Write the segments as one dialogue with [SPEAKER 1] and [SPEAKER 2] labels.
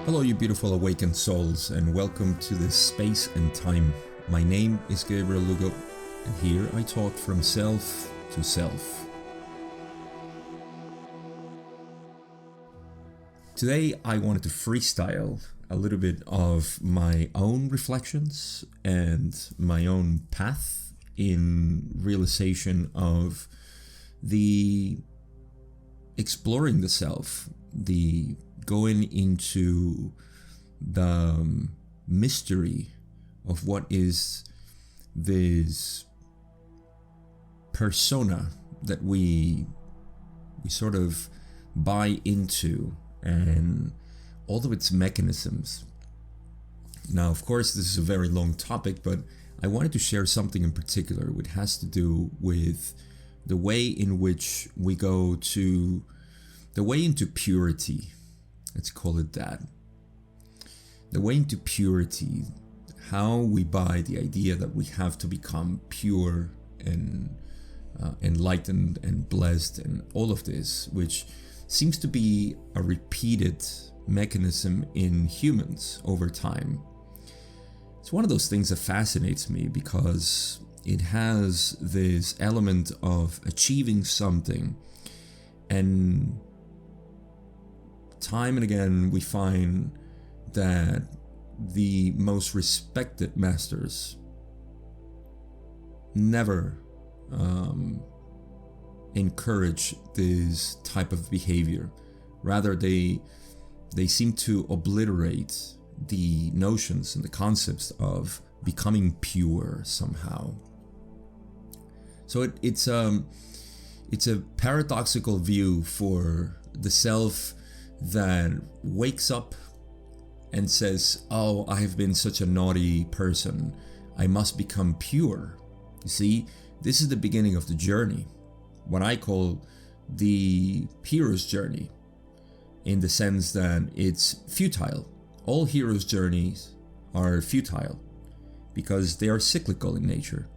[SPEAKER 1] Hello you beautiful awakened souls, and welcome to this space and time. My name is Gabriel Lugo, and here I talk from self to self. Today I wanted to freestyle a little bit of my own reflections and my own path in realization of the exploring the self, the going into the mystery of what is this persona that we sort of buy into, and all of its mechanisms. Now, of course, this is a very long topic, but I wanted to share something in particular which has to do with the way in which we go to the way into purity. Let's call it that. The way into purity, how we buy the idea that we have to become pure and enlightened and blessed and all of this, which seems to be a repeated mechanism in humans over time. It's one of those things that fascinates me because it has this element of achieving something, and time and again we find that the most respected masters never encourage this type of behavior. Rather, they seem to obliterate the notions and the concepts of becoming pure somehow. So it's a paradoxical view for the self that wakes up and says, oh, I have been such a naughty person, I must become pure. You see, this is the beginning of the journey, what I call the hero's journey, in the sense that it's futile. All hero's journeys are futile because they are cyclical in nature,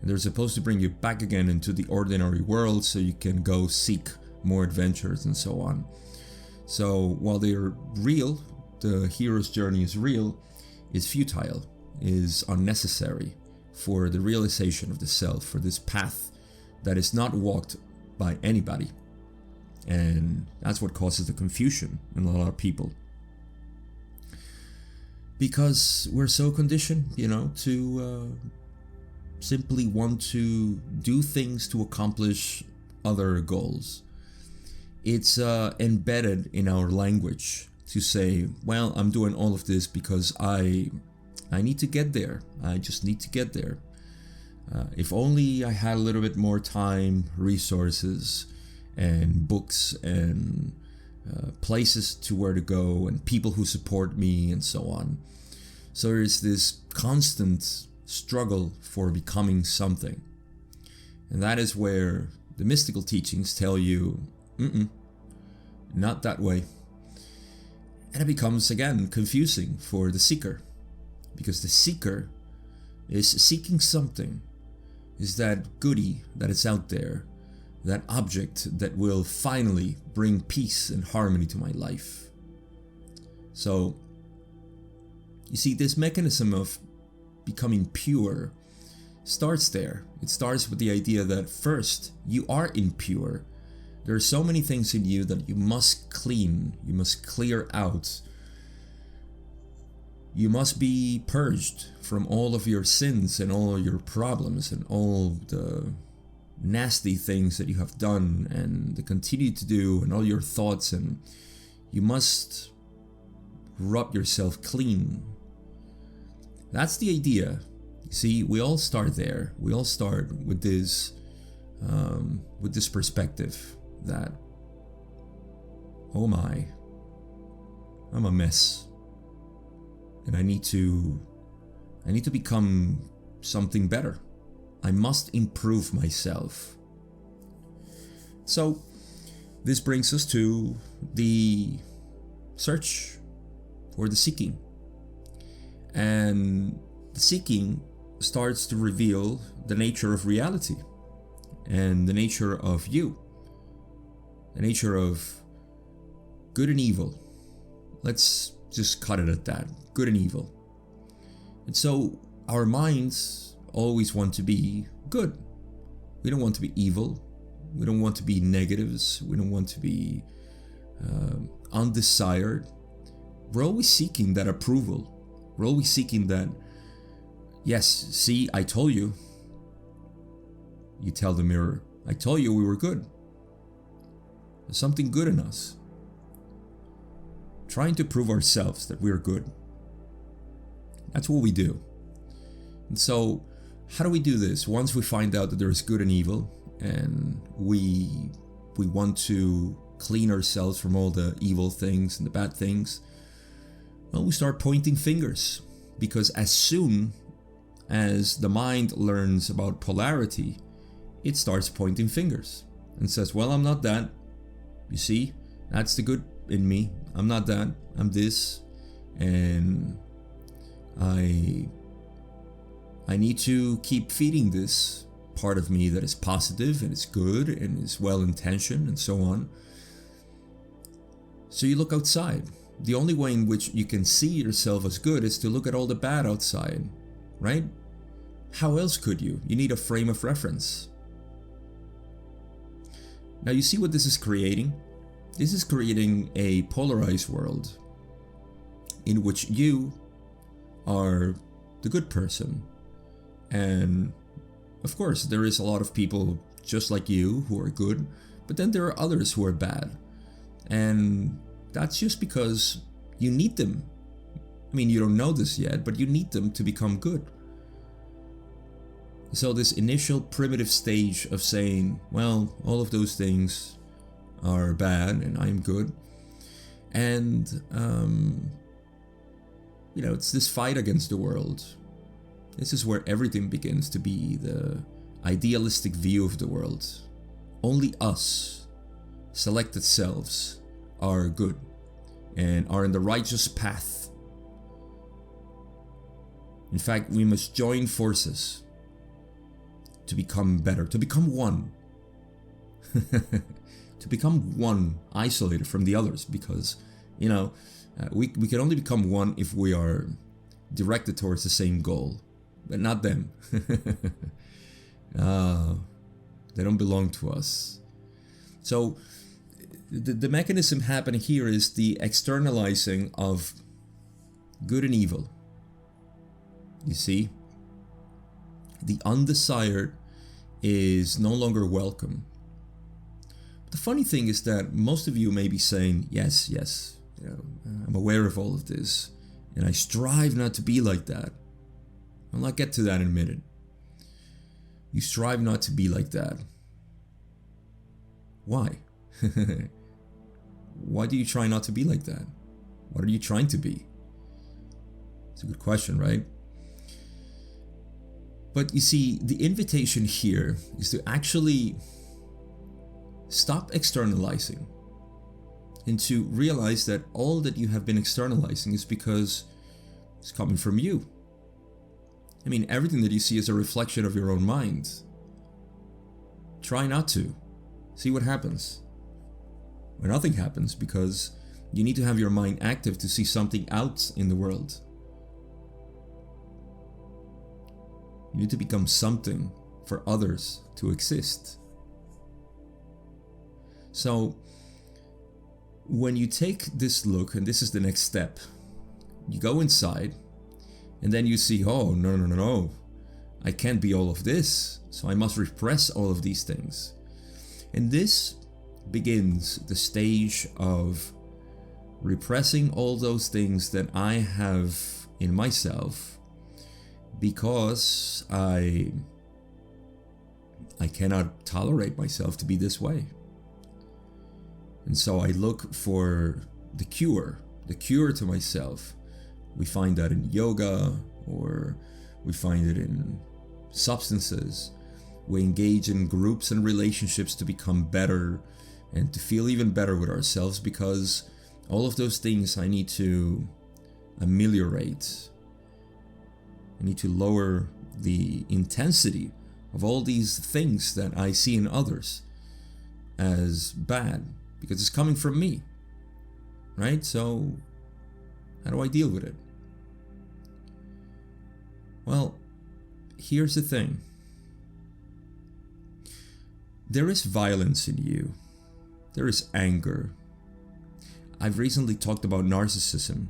[SPEAKER 1] and they're supposed to bring you back again into the ordinary world so you can go seek more adventures and so on. So while they're real, the hero's journey is real, is futile, is unnecessary for the realization of the self, for this path that is not walked by anybody. And that's what causes the confusion in a lot of people. Because we're so conditioned, to simply want to do things to accomplish other goals. It's embedded in our language to say, well, I'm doing all of this because I need to get there. I just need to get there. If only I had a little bit more time, resources, and books, and places to where to go, and people who support me, and so on. So there's this constant struggle for becoming something. And that is where the mystical teachings tell you, not that way. And it becomes, again, confusing for the seeker, because the seeker is seeking something, is that goodie that is out there, that object that will finally bring peace and harmony to my life. So, you see, this mechanism of becoming pure starts there. It starts with the idea that first, you are impure. There are so many things in you that you must clean, you must clear out. You must be purged from all of your sins and all your problems and all the nasty things that you have done and continue to do, and all your thoughts, and you must rub yourself clean. That's the idea. See, we all start there. We all start with this perspective that, oh my, I'm a mess, and I need to become something better. I must improve myself. So this brings us to the search or the seeking, and the seeking starts to reveal the nature of reality and the nature of you, the nature of good and evil. Let's just cut it at that. Good and evil. And so our minds always want to be good. We don't want to be evil. We don't want to be negatives. We don't want to be undesired. We're always seeking that approval. We're always seeking that, yes, see, I told you. You tell the mirror, I told you we were good. There's something good in us. Trying to prove ourselves that we're good. That's what we do. And so, how do we do this? Once we find out that there is good and evil, and we want to clean ourselves from all the evil things and the bad things, well, we start pointing fingers. Because as soon as the mind learns about polarity, it starts pointing fingers and says, well, I'm not that. You see, that's the good in me. I'm not that. I'm this. And I need to keep feeding this part of me that is positive and is good and is well-intentioned and so on. So you look outside. The only way in which you can see yourself as good is to look at all the bad outside, right? How else could you? You need a frame of reference. Now you see what this is creating? This is creating a polarized world in which you are the good person. And of course, there is a lot of people just like you who are good, but then there are others who are bad. And that's just because you need them. I mean, you don't know this yet, but you need them to become good. So this initial primitive stage of saying, well, all of those things are bad and I'm good. And, it's this fight against the world. This is where everything begins to be the idealistic view of the world. Only us, selected selves, are good and are in the righteous path. In fact, we must join forces to become better, to become one. To become one, isolated from the others, because, we can only become one if we are directed towards the same goal, but not them. They don't belong to us. So the mechanism happening here is the externalizing of good and evil. You see? The undesired is no longer welcome. But the funny thing is that most of you may be saying, yes, I'm aware of all of this, and I strive not to be like that. I'll get to that in a minute. You strive not to be like that. Why? Why do you try not to be like that? What are you trying to be? It's a good question, right? But you see, the invitation here is to actually stop externalizing and to realize that all that you have been externalizing is because it's coming from you. I mean, everything that you see is a reflection of your own mind. Try not to. See what happens. Or nothing happens, because you need to have your mind active to see something out in the world. You need to become something for others to exist. So, when you take this look, and this is the next step, you go inside, and then you see, oh, no, I can't be all of this, so I must repress all of these things. And this begins the stage of repressing all those things that I have in myself, because I cannot tolerate myself to be this way. And so I look for the cure to myself. We find that in yoga, or we find it in substances. We engage in groups and relationships to become better and to feel even better with ourselves, because all of those things I need to ameliorate. I need to lower the intensity of all these things that I see in others as bad, because it's coming from me, right? So How do I deal with it? Well, here's the thing. There is violence in you. There is anger. I've recently talked about narcissism.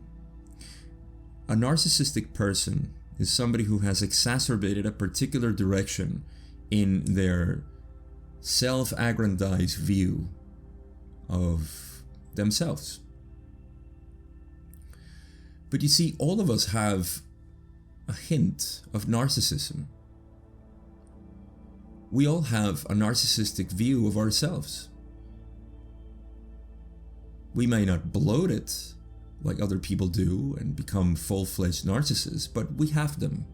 [SPEAKER 1] A narcissistic person is somebody who has exacerbated a particular direction in their self-aggrandized view of themselves. But you see, all of us have a hint of narcissism. We all have a narcissistic view of ourselves. We may not bloat it like other people do and become full-fledged narcissists, but we have them.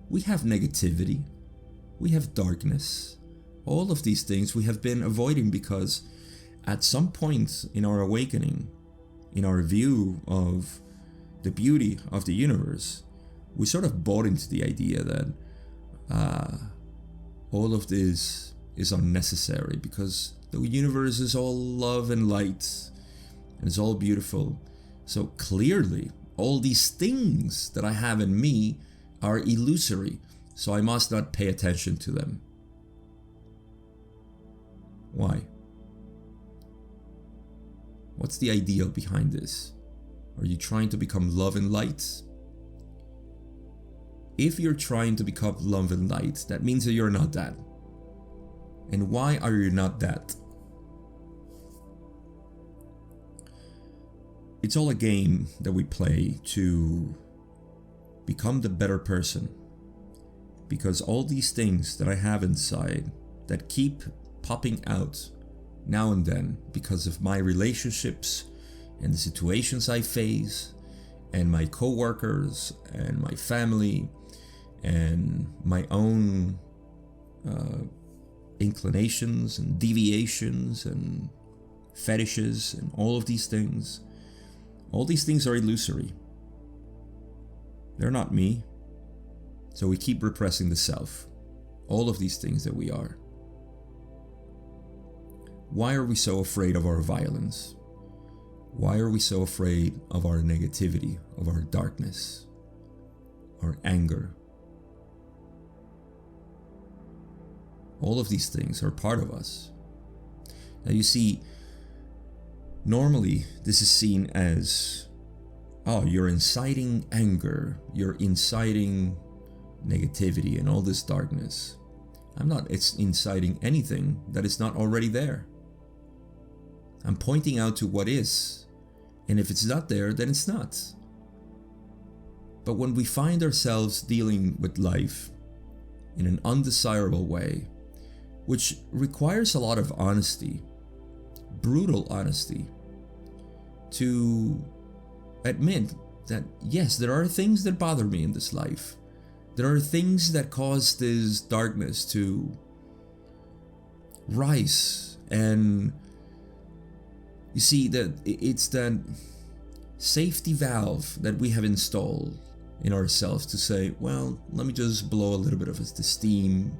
[SPEAKER 1] We have negativity. We have darkness. All of these things we have been avoiding because at some point in our awakening, in our view of the beauty of the universe, we sort of bought into the idea that all of this is unnecessary because the universe is all love and light and it's all beautiful. So clearly, all these things that I have in me are illusory, so I must not pay attention to them. Why? What's the ideal behind this? Are you trying to become love and light? If you're trying to become love and light, that means that you're not that. And why are you not that? It's all a game that we play to become the better person. Because all these things that I have inside that keep popping out now and then because of my relationships and the situations I face and my co-workers and my family and my own inclinations and deviations and fetishes and all of these things are illusory. They're not me. So we keep repressing the self. All of these things that we are. Why are we so afraid of our violence? Why are we so afraid of our negativity, of our darkness, our anger? All of these things are part of us. Now you see, normally this is seen as, oh, you're inciting anger, you're inciting negativity and all this darkness. I'm not inciting anything that is not already there. I'm pointing out to what is, and if it's not there, then it's not. But when we find ourselves dealing with life in an undesirable way, which requires a lot of honesty, brutal honesty, to admit that yes, there are things that bother me in this life. There are things that cause this darkness to rise, and you see that it's that safety valve that we have installed in ourselves to say, well, let me just blow a little bit of the steam,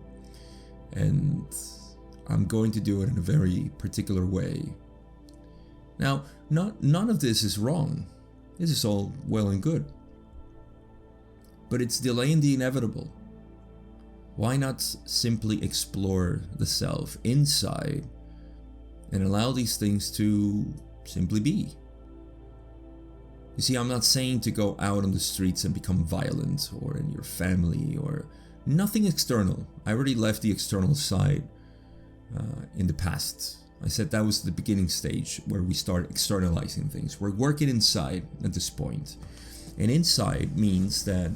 [SPEAKER 1] and I'm going to do it in a very particular way. Now, none of this is wrong. This is all well and good. But it's delaying the inevitable. Why not simply explore the self inside and allow these things to simply be? You see, I'm not saying to go out on the streets and become violent, or in your family, or nothing external. I already left the external side in the past. I said that was the beginning stage where we start externalizing things. We're working inside at this point. And inside means that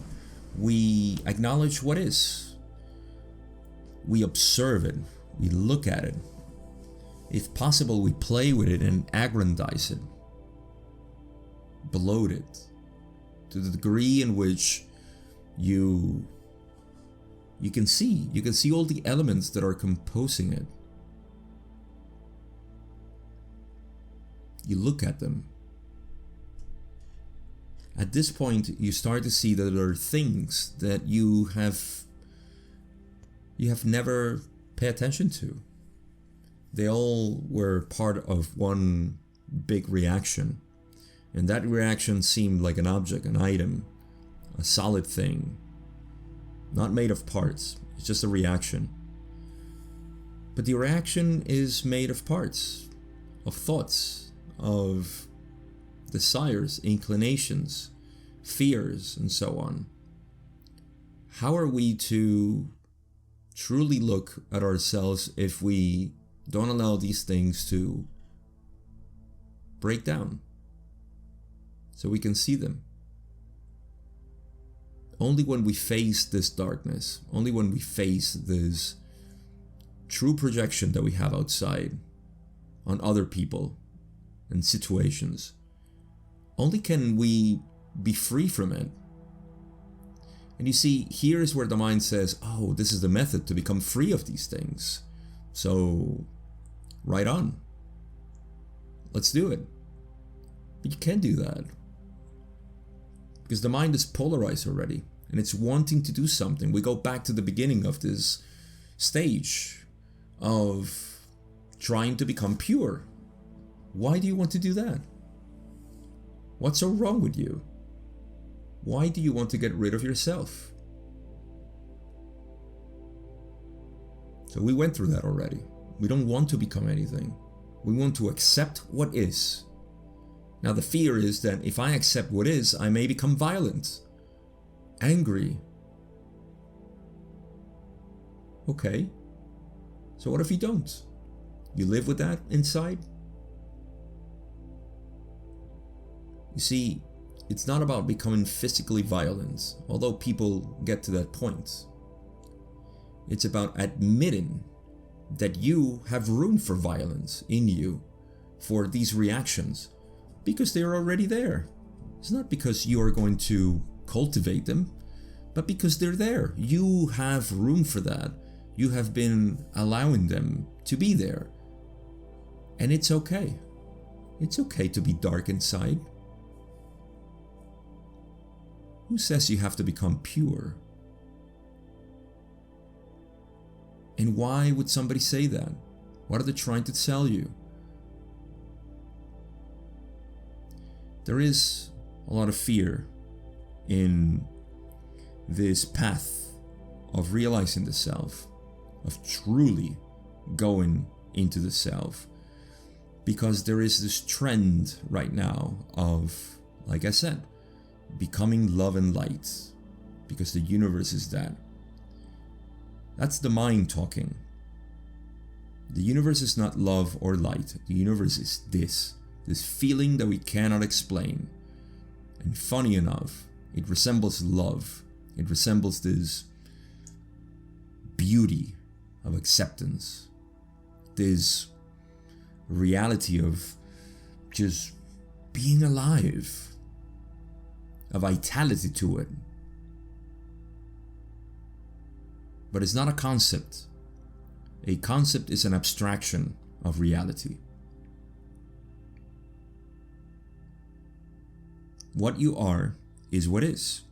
[SPEAKER 1] we acknowledge what is. We observe it. We look at it. If possible, we play with it and aggrandize it. Bloat it. To the degree in which you can see all the elements that are composing it. You look at them. At this point, you start to see that there are things that you have never paid attention to. They all were part of one big reaction. And that reaction seemed like an object, an item, a solid thing, not made of parts. It's just a reaction. But the reaction is made of parts, of thoughts, of desires, inclinations, fears, and so on. How are we to truly look at ourselves if we don't allow these things to break down so we can see them? Only when we face this darkness, only when we face this true projection that we have outside on other people and situations, only can we be free from it. And you see, here is where the mind says, oh, this is the method to become free of these things. So, right on. Let's do it. But you can't do that. Because the mind is polarized already. And it's wanting to do something. We go back to the beginning of this stage of trying to become pure. Why do you want to do that? What's so wrong with you? Why do you want to get rid of yourself? So we went through that already. We don't want to become anything. We want to accept what is. Now the fear is that if I accept what is, I may become violent, angry. Okay. So what if you don't? You live with that inside? You see, it's not about becoming physically violent, although people get to that point. It's about admitting that you have room for violence in you, for these reactions, because they're already there. It's not because you are going to cultivate them, but because they're there. You have room for that. You have been allowing them to be there. And it's okay. It's okay to be dark inside. Who says you have to become pure? And why would somebody say that? What are they trying to tell you? There is a lot of fear in this path of realizing the self, of truly going into the self, because there is this trend right now of, like I said, becoming love and light, because the universe is that. That's the mind talking. The universe is not love or light. The universe is this feeling that we cannot explain. And funny enough, it resembles love. It resembles this beauty of acceptance, this reality of just being alive, a vitality to it. But it's not a concept. A concept is an abstraction of reality. What you are is what is.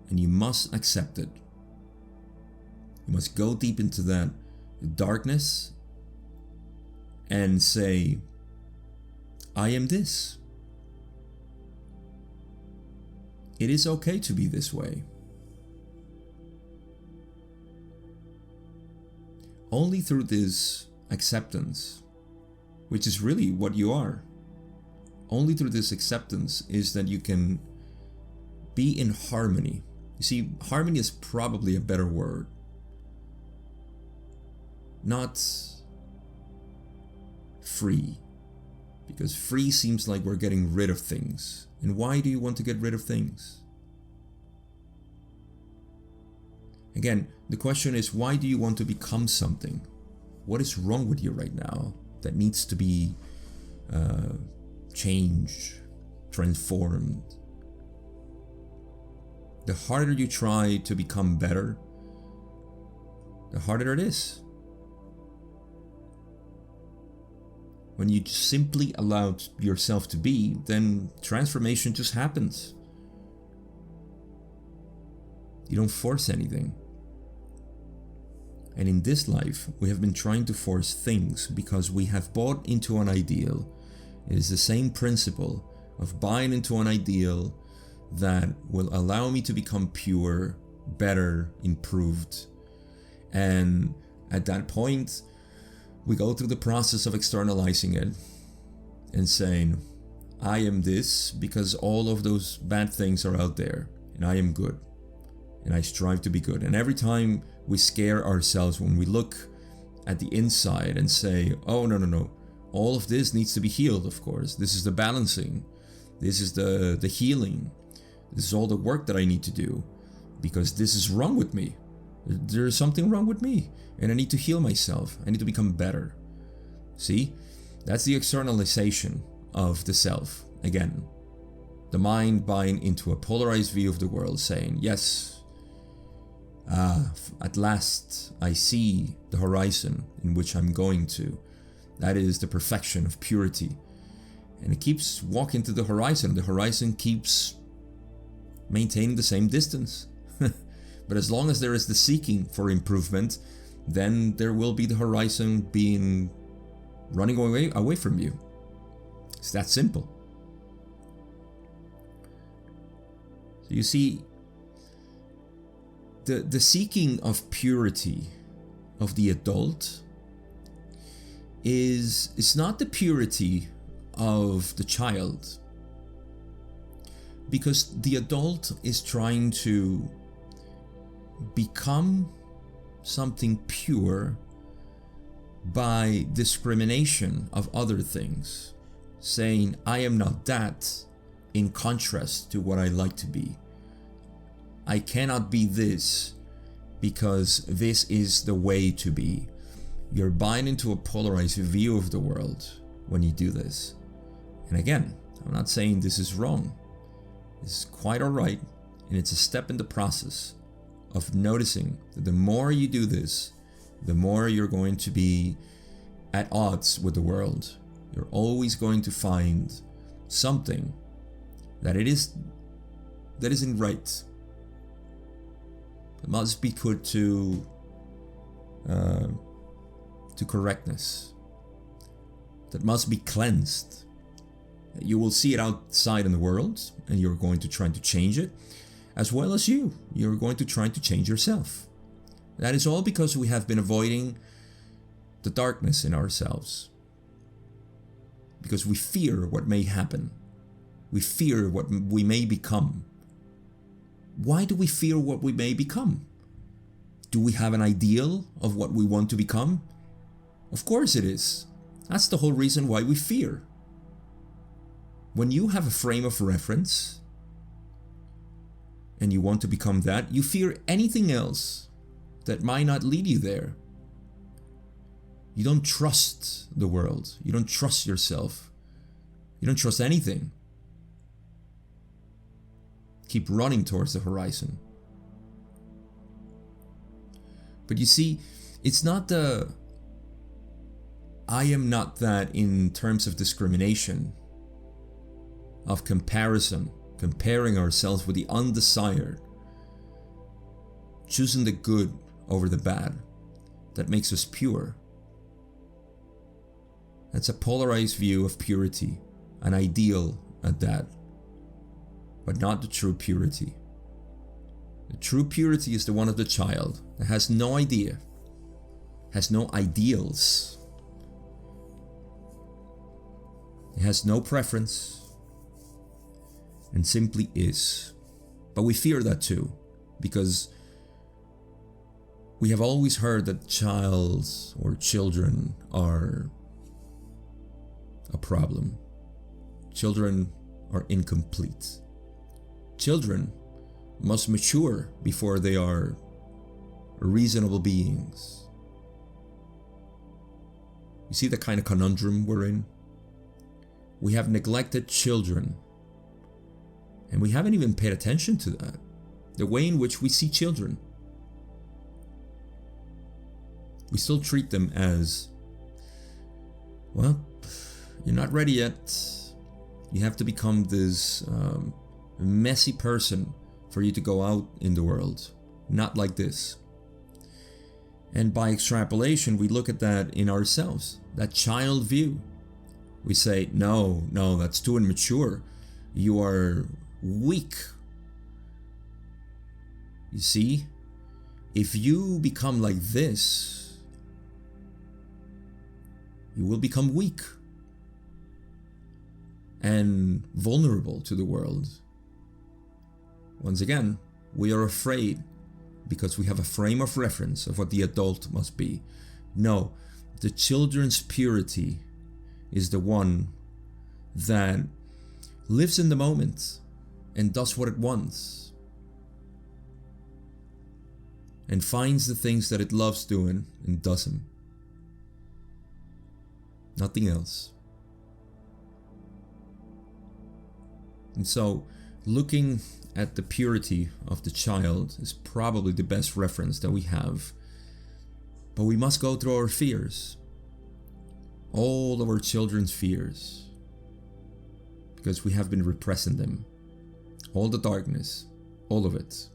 [SPEAKER 1] And you must accept it. You must go deep into that darkness and say, I am this. It is okay to be this way. Only through this acceptance, which is really what you are, only through this acceptance is that you can be in harmony. You see, harmony is probably a better word. Not free, because free seems like we're getting rid of things. And why do you want to get rid of things? Again, the question is, why do you want to become something? What is wrong with you right now that needs to be changed, transformed? The harder you try to become better, the harder it is. When you simply allow yourself to be, then transformation just happens. You don't force anything. And in this life, we have been trying to force things because we have bought into an ideal It is the same principle of buying into an ideal that will allow me to become pure, better, improved. And at that point, we go through the process of externalizing it and saying, I am this because all of those bad things are out there, and I am good, and I strive to be good. And every time we scare ourselves when we look at the inside and say, oh, no, all of this needs to be healed, of course. This is the balancing. This is the healing. This is all the work that I need to do because this is wrong with me. There's something wrong with me and I need to heal myself. I need to become better. See? That's the externalization of the self. Again, the mind buying into a polarized view of the world, saying, yes, at last I see the horizon in which I'm going to. That is the perfection of purity. And it keeps walking to the horizon. The horizon keeps maintaining the same distance. But as long as there is the seeking for improvement, then there will be the horizon being running away from you. It's that simple. So you see, the seeking of purity of the adult is not the purity of the child, because the adult is trying to become something pure by discrimination of other things, saying, I am not that, in contrast to what I like to be. I cannot be this because this is the way to be. You're buying into a polarized view of the world when you do this. And again, I'm not saying this is wrong. This is quite alright, and it's a step in the process of noticing that the more you do this, the more you're going to be at odds with the world. You're always going to find something that isn't right. It must be put to correctness. That must be cleansed. You will see it outside in the world, and you're going to try to change it, as well as you're going to try to change yourself. That is all because we have been avoiding the darkness in ourselves. Because we fear what may happen. We fear what we may become. Why do we fear what we may become? Do we have an ideal of what we want to become? Of course it is. That's the whole reason why we fear. When you have a frame of reference and you want to become that, you fear anything else that might not lead you there. You don't trust the world. You don't trust yourself. You don't trust anything. Keep running towards the horizon. But you see, it's not the I am not that in terms of discrimination, of comparison, comparing ourselves with the undesired, choosing the good over the bad, that makes us pure. That's a polarized view of purity, an ideal at that, but not the true purity. The true purity is the one of the child that has no idea, has no ideals, it has no preference, and simply is. But we fear that too, because we have always heard that children are a problem. Children are incomplete. Children must mature before they are reasonable beings. You see the kind of conundrum we're in? We have neglected children, and we haven't even paid attention to that. The way in which we see children. We still treat them as, well, you're not ready yet. You have to become this messy person for you to go out in the world. Not like this. And by extrapolation, we look at that in ourselves. That child view. We say, no, that's too immature. You are weak. You see, if you become like this, you will become weak and vulnerable to the world. Once again, we are afraid because we have a frame of reference of what the adult must be. No, the children's purity is the one that lives in the moment and does what it wants and finds the things that it loves doing and does them. Nothing else. And so, looking at the purity of the child is probably the best reference that we have. But we must go through our fears. All of our children's fears. Because we have been repressing them. All the darkness. All of it.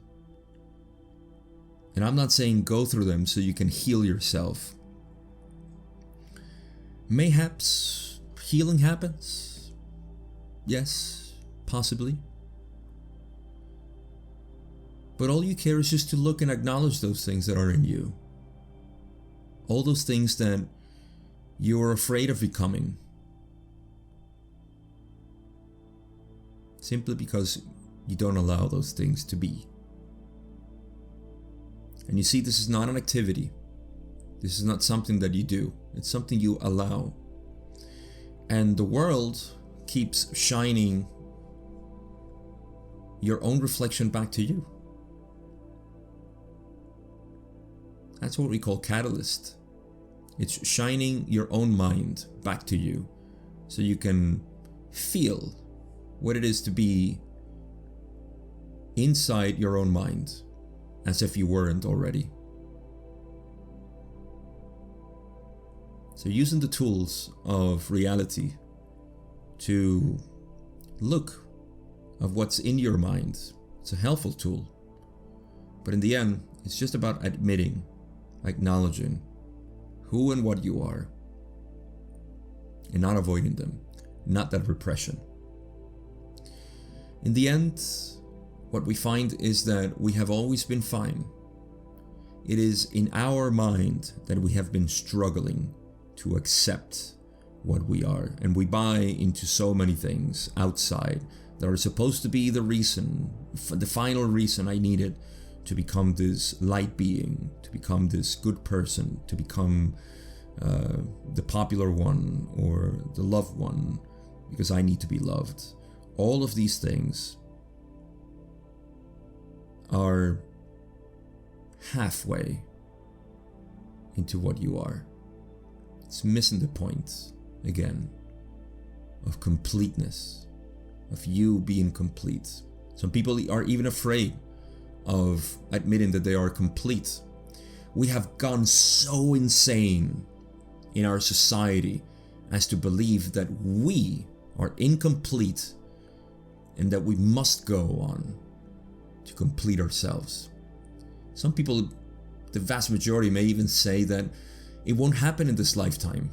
[SPEAKER 1] And I'm not saying go through them so you can heal yourself. Mayhaps healing happens. Yes, possibly. But all you care is just to look and acknowledge those things that are in you. All those things that you're afraid of becoming. Simply because you don't allow those things to be. And you see, this is not an activity. This is not something that you do. It's something you allow. And the world keeps shining your own reflection back to you. That's what we call catalyst. It's shining your own mind back to you so you can feel what it is to be inside your own mind, as if you weren't already. So using the tools of reality to look of what's in your mind, it's a helpful tool. But in the end, it's just about admitting, acknowledging who and what you are, and not avoiding them, not that repression. In the end, what we find is that we have always been fine. It is in our mind that we have been struggling to accept what we are, and we buy into so many things outside that are supposed to be the reason, the final reason I needed to become this light being, to become this good person, to become the popular one or the loved one, because I need to be loved. All of these things are halfway into what you are. It's missing the point, again, of completeness, of you being complete. Some people are even afraid of admitting that they are complete. We have gone so insane in our society as to believe that we are incomplete and that we must go on to complete ourselves. Some people, the vast majority, may even say that it won't happen in this lifetime.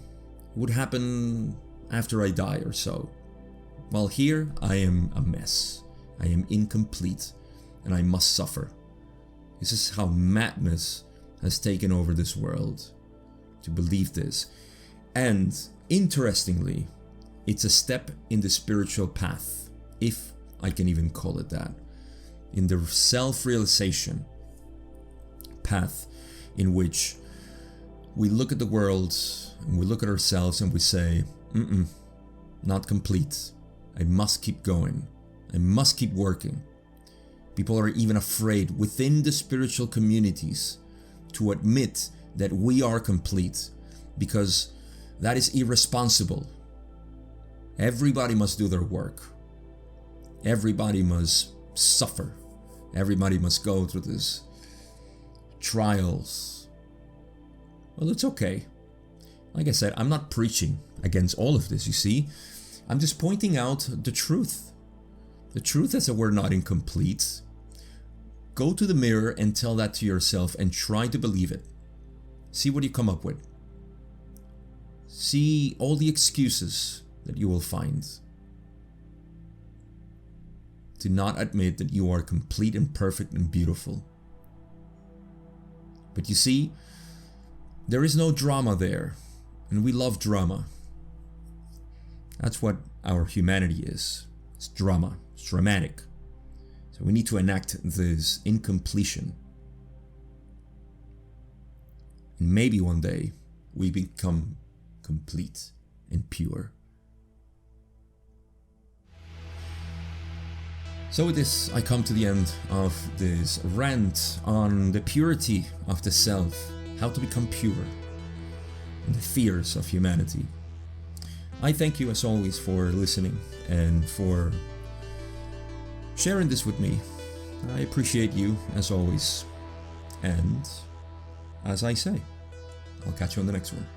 [SPEAKER 1] It would happen after I die or so. While here, I am a mess. I am incomplete and I must suffer. This is how madness has taken over this world, to believe this. And interestingly, it's a step in the spiritual path, if I can even call it that, in the self-realization path in which we look at the world and we look at ourselves and we say, not complete. I must keep going. I must keep working. People are even afraid within the spiritual communities to admit that we are complete, because that is irresponsible. Everybody must do their work. Everybody must suffer. Everybody must go through these trials. Well, it's okay. Like I said, I'm not preaching against all of this, you see. I'm just pointing out the truth. The truth is that we're not incomplete. Go to the mirror and tell that to yourself and try to believe it. See what you come up with. See all the excuses that you will find. Do not admit that you are complete and perfect and beautiful. But you see, there is no drama there, and we love drama. That's what our humanity is. It's drama. It's dramatic. So we need to enact this incompletion. And maybe one day we become complete and pure. So with this, I come to the end of this rant on the purity of the self, how to become pure, and the fears of humanity. I thank you as always for listening and for sharing this with me. I appreciate you as always. And as I say, I'll catch you on the next one.